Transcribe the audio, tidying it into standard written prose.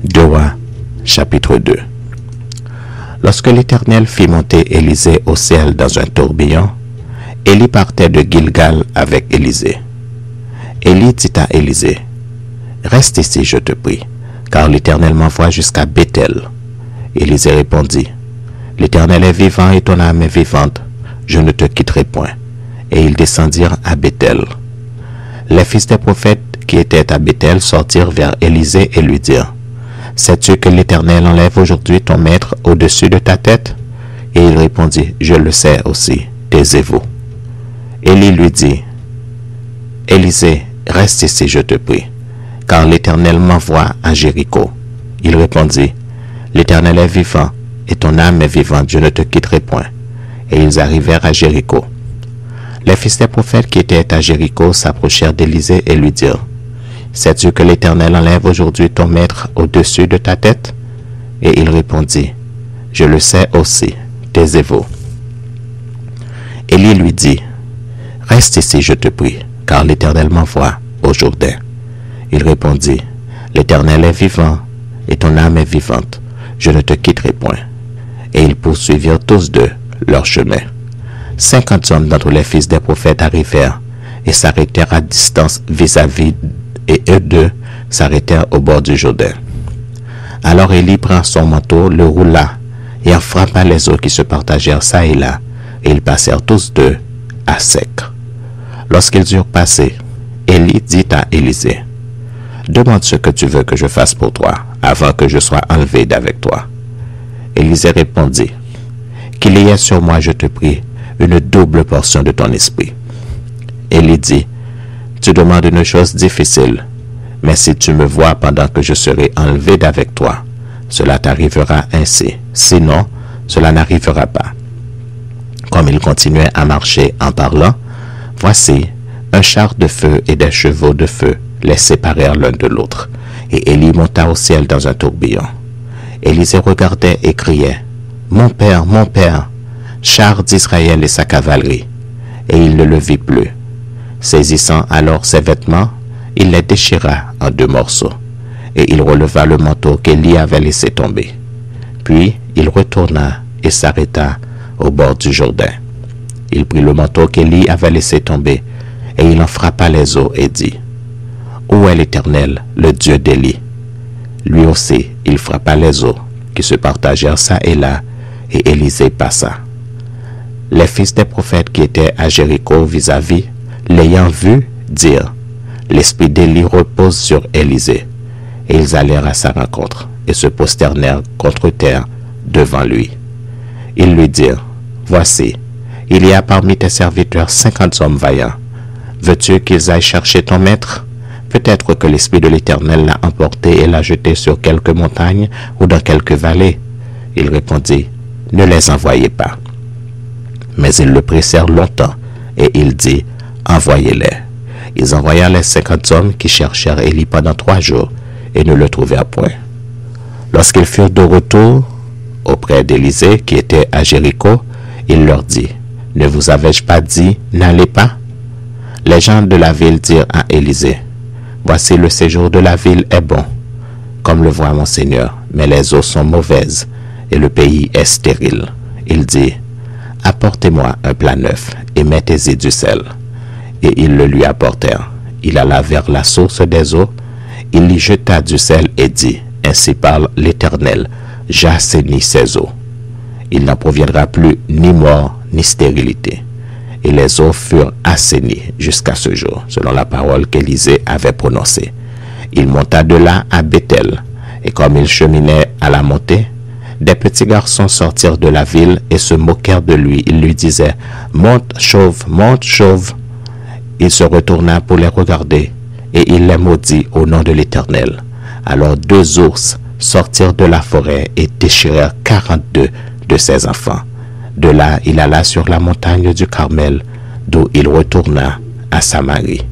2 Rois, chapitre 2. Lorsque l'Éternel fit monter Élisée au ciel dans un tourbillon, Élie partait de Gilgal avec Élisée. Élie dit à Élisée, « Reste ici, je te prie, car l'Éternel m'envoie jusqu'à Béthel. » Élisée répondit, « L'Éternel est vivant et ton âme est vivante, je ne te quitterai point. » Et ils descendirent à Béthel. Les fils des prophètes qui étaient à Béthel sortirent vers Élisée et lui dirent, « Sais-tu que l'Éternel enlève aujourd'hui ton maître au-dessus de ta tête? » Et il répondit, « Je le sais aussi, taisez-vous. » Élie lui dit, « Élisée, reste ici, je te prie, car l'Éternel m'envoie à Jéricho. » Il répondit, « L'Éternel est vivant, et ton âme est vivante, je ne te quitterai point. » Et ils arrivèrent à Jéricho. Les fils des prophètes qui étaient à Jéricho s'approchèrent d'Élisée et lui dirent, « Sais-tu que l'Éternel enlève aujourd'hui ton maître au-dessus de ta tête? » Et il répondit, « Je le sais aussi, taisez-vous. » Élie lui dit, « Reste ici, je te prie, car l'Éternel m'envoie au Jourdain. » Il répondit, « L'Éternel est vivant, et ton âme est vivante, je ne te quitterai point. » Et ils poursuivirent tous deux leur chemin. 50 hommes d'entre les fils des prophètes arrivèrent et s'arrêtèrent à distance vis-à-vis, et eux deux s'arrêtèrent au bord du Jourdain. Alors Élie prend son manteau, le roula, et en frappa les eaux qui se partagèrent çà et là, et ils passèrent tous deux à sec. Lorsqu'ils eurent passé, Élie dit à Élisée, « Demande ce que tu veux que je fasse pour toi, avant que je sois enlevé d'avec toi. » Élisée répondit, « Qu'il y ait sur moi, je te prie, une double portion de ton esprit. » Élie dit, « Tu demandes une chose difficile, mais si tu me vois pendant que je serai enlevé d'avec toi, cela t'arrivera ainsi, sinon cela n'arrivera pas. » Comme il continuait à marcher en parlant, voici, un char de feu et des chevaux de feu les séparèrent l'un de l'autre, et Élie monta au ciel dans un tourbillon. Élisée regardait et criait, « Mon père, char d'Israël et sa cavalerie. » Et il ne le vit plus. Saisissant alors ses vêtements, il les déchira en 2 morceaux, et il releva le manteau qu'Élie avait laissé tomber. Puis il retourna et s'arrêta au bord du Jourdain. Il prit le manteau qu'Élie avait laissé tomber, et il en frappa les eaux et dit, « Où est l'Éternel, le Dieu d'Élie? » Lui aussi, il frappa les eaux, qui se partagèrent çà et là, et Élisée passa. Les fils des prophètes qui étaient à Jéricho vis-à-vis, l'ayant vu, dirent, « L'esprit d'Élie repose sur Élisée. » Et ils allèrent à sa rencontre, et se prosternèrent contre terre devant lui. Ils lui dirent, « Voici, il y a parmi tes serviteurs 50 hommes vaillants. Veux-tu qu'ils aillent chercher ton maître? Peut-être que l'Esprit de l'Éternel l'a emporté et l'a jeté sur quelque montagne ou dans quelque vallée. » Il répondit, « Ne les envoyez pas. » Mais ils le pressèrent longtemps, et il dit, « Envoyez-les. » Ils envoyèrent les 50 hommes qui cherchèrent Élie pendant 3 jours, et ne le trouvèrent point. Lorsqu'ils furent de retour auprès d'Élisée, qui était à Jéricho, il leur dit, « Ne vous avais-je pas dit, n'allez pas? » Les gens de la ville dirent à Élisée, « Voici le séjour de la ville est bon, comme le voit mon Seigneur, mais les eaux sont mauvaises, et le pays est stérile. » Il dit, « Apportez-moi un plat neuf, et mettez-y du sel. » Et ils le lui apportèrent. Il alla vers la source des eaux, il y jeta du sel et dit, « Ainsi parle l'Éternel, j'assainis ces eaux. Il n'en proviendra plus ni mort, ni stérilité. » Et les eaux furent assainies jusqu'à ce jour, selon la parole qu'Élisée avait prononcée. Il monta de là à Béthel, et comme il cheminait à la montée, des petits garçons sortirent de la ville et se moquèrent de lui. Ils lui disaient, « Monte, chauve, monte, chauve. » Il se retourna pour les regarder, et il les maudit au nom de l'Éternel. Alors 2 ours sortirent de la forêt et déchirèrent 42 de ses enfants. De là, il alla sur la montagne du Carmel, d'où il retourna à Samarie.